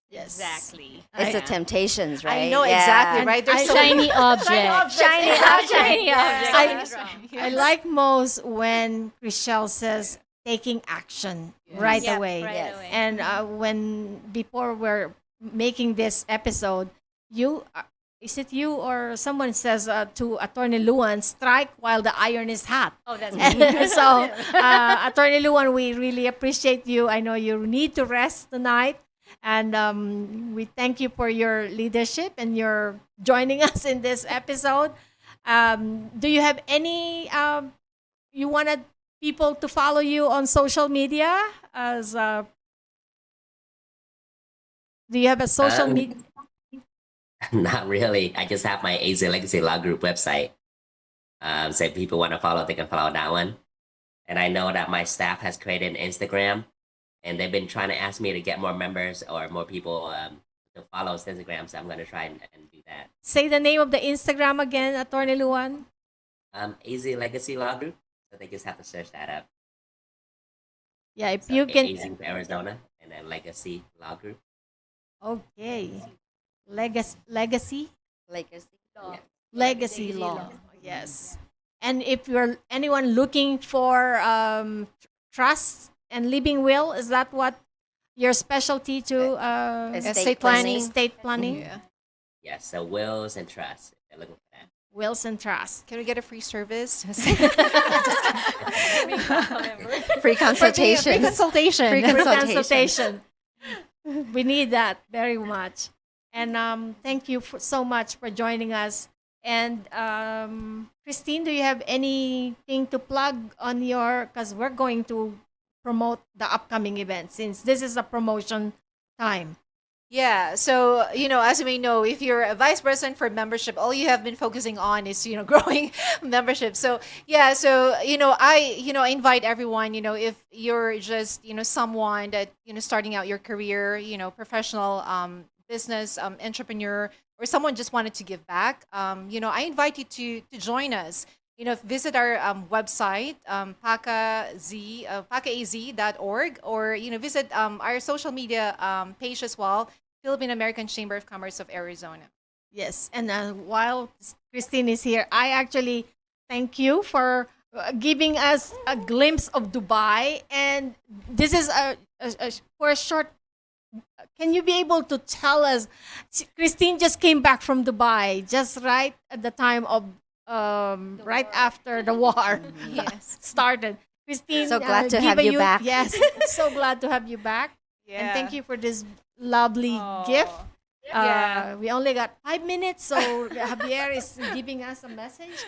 Yes. Exactly. It's the temptations, right? I know Yeah. exactly, right? There's so Shiny object. Shiny object. Shiny Yes. object. I like most when Chriselle says taking action right Yep, away. right Yes. away. And when before we're making this episode, is it you or someone says to Attorney Luan, strike while the iron is hot. Oh, that's So, Attorney Luan, we really appreciate you. I know you need to rest tonight. And we thank you for your leadership and your joining us in this episode. Do you have any, you wanted people to follow you on social media? Do you have a social media? Not really. I just have my AZ Legacy Law Group website. So if people want to follow, they can follow that one. And I know that my staff has created an Instagram, and they've been trying to ask me to get more members or more people to follow Instagram. So I'm going to try and do that. Say the name of the Instagram again, Attorney Luan. AZ Legacy Law Group. So they just have to search that up. Yeah, if So you can. AZ for Arizona, and then Legacy Law Group. Okay. Legacy? Legacy. Yeah. Legacy law. Yes. And if you're anyone looking for trust and living will, is that what your specialty to Estate planning. estate planning? Yeah. Yeah, so wills and trusts. If they're looking for that. Wills and trust. Can we get a free service? Free consultation. Free consultation. Free For consultation. consultation. We need that very much. And thank you so much for joining us. And Christine, do you have anything to plug on your, because we're going to promote the upcoming event since this is a promotion time. Yeah, so as you may know, if you're a vice president for membership, all you have been focusing on is growing membership. So yeah, so I invite everyone. If you're just someone that starting out your career, professional business entrepreneur, or someone just wanted to give back, I invite you to join us. Visit our website, PACCAZ.org, or visit our social media page as well, Philippine American Chamber of Commerce of Arizona. Yes, and while Christine is here, I actually thank you for giving us a glimpse of Dubai. And this is for a short. Can you be able to tell us? Christine just came back from Dubai, just right at the time of right after the war Yes. started. Christine, So glad to have giving you back. Yes, so glad to have you back. And Yeah. thank you for this lovely gift. Yeah. We only got 5 minutes, so Javier is giving us a message.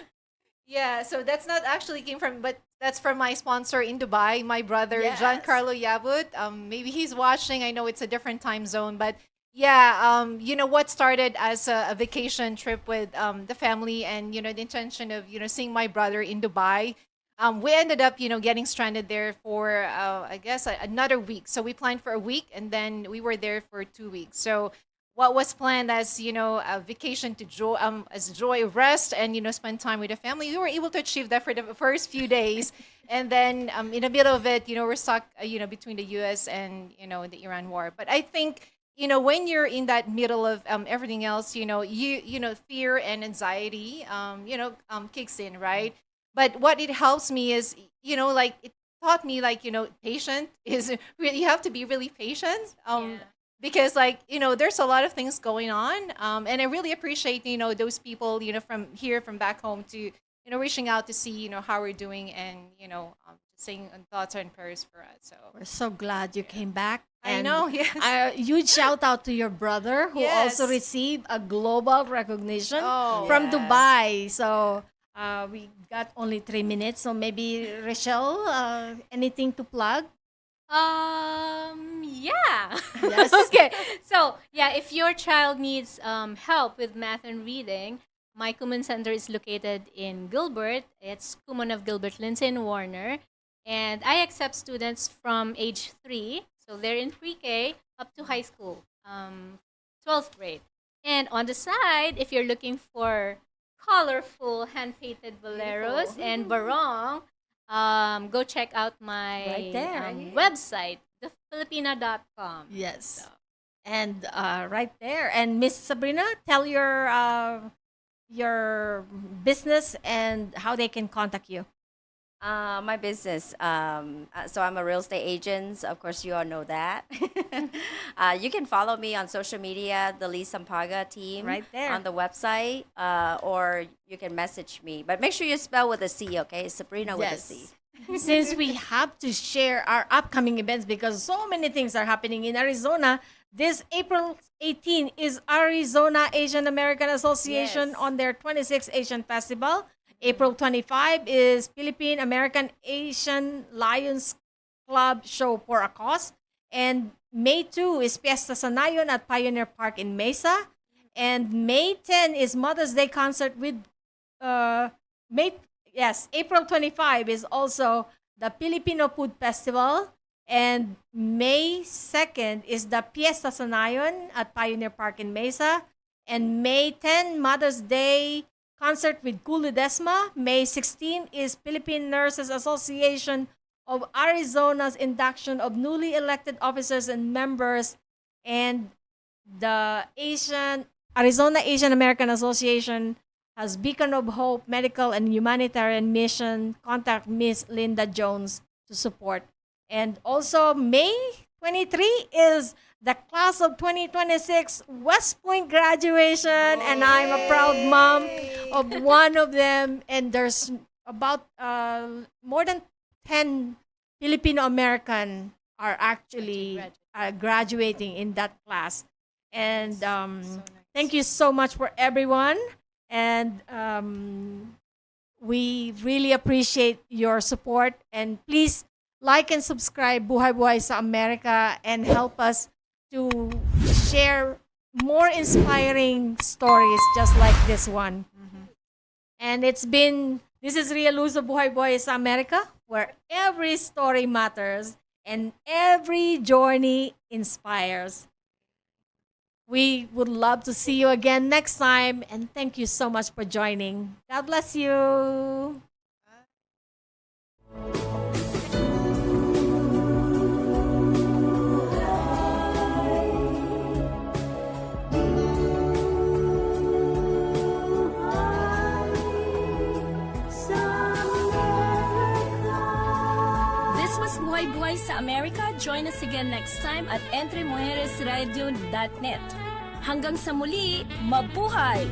Yeah, so that's not actually came from, but that's from my sponsor in Dubai, my brother Yes. Giancarlo Yabut. Maybe he's watching. I know it's a different time zone, but yeah, what started as a vacation trip with the family, and the intention of seeing my brother in Dubai. We ended up getting stranded there for I guess another week. So we planned for a week, and then we were there for 2 weeks. So what was planned as a vacation to joy rest and spend time with the family, we were able to achieve that for the first few days. And then in the middle of it, we're stuck between the US and the Iran war. But I think when you're in that middle of everything else, fear and anxiety kicks in, right? But what it helps me is like it taught me like patient is really, you have to be really patient. Because there's a lot of things going on, and I really appreciate those people from back home to reaching out to see how we're doing, and saying thoughts and prayers for us. So We're so glad you came back. I know, yes. A huge shout out to your brother who Yes. also received a global recognition Oh, from yes. Dubai. So we got only 3 minutes. So maybe Rachel, anything to plug? Yeah. Yes. Okay. So, yeah, if your child needs help with math and reading, my Kumon Center is located in Gilbert. It's Kumon of Gilbert, Lindsay, and Warner. And I accept students from age 3, so they're in pre-K, up to high school, 12th grade. And on the side, if you're looking for colorful hand-painted boleros and barong, go check out my Right there. website, thefilipina.com. Yes. And right there. And Miss Sabrina, tell your business and how they can contact you. My business. So I'm a real estate agent. Of course, you all know that. You can follow me on social media, the Lee Sampaga team, Right there. on the website, or you can message me. But make sure you spell with a C, okay? Sabrina with a C. Since we have to share our upcoming events because so many things are happening in Arizona, this April 18 is Arizona Asian American Association Yes. on their 26th Asian Festival. April 25 is Philippine American Asian Lions Club Show for a Cause. And May 2 is Fiesta Sanayon at Pioneer Park in Mesa. And May 10 is Mother's Day concert with April 25 is also the Filipino Food Festival. And May 2nd is the Fiesta Sanayon at Pioneer Park in Mesa. And May 10, Mother's Day concert with Kuludesma. May 16 is Philippine Nurses Association of Arizona's induction of newly elected officers and members. And the Arizona Asian American Association has Beacon of Hope Medical and Humanitarian Mission. Contact Miss Linda Jones to support. And also May 23 is the class of 2026 West Point graduation, and I'm a proud mom of one of them. And there's about more than 10 Filipino American are actually graduating in that class. And thank you so much for everyone. And we really appreciate your support. And please like and subscribe Buhay-Buhay sa Amerika and help us to share more inspiring stories just like this one. And this is Ria Luz of Buhay-Buhay sa Amerika, where every story matters and every journey inspires. We would love to see you again next time, and thank you so much for joining. God bless you. Buhay-Buhay sa Amerika. Join us again next time at entremujeresradio.net. Hanggang sa muli, mabuhay!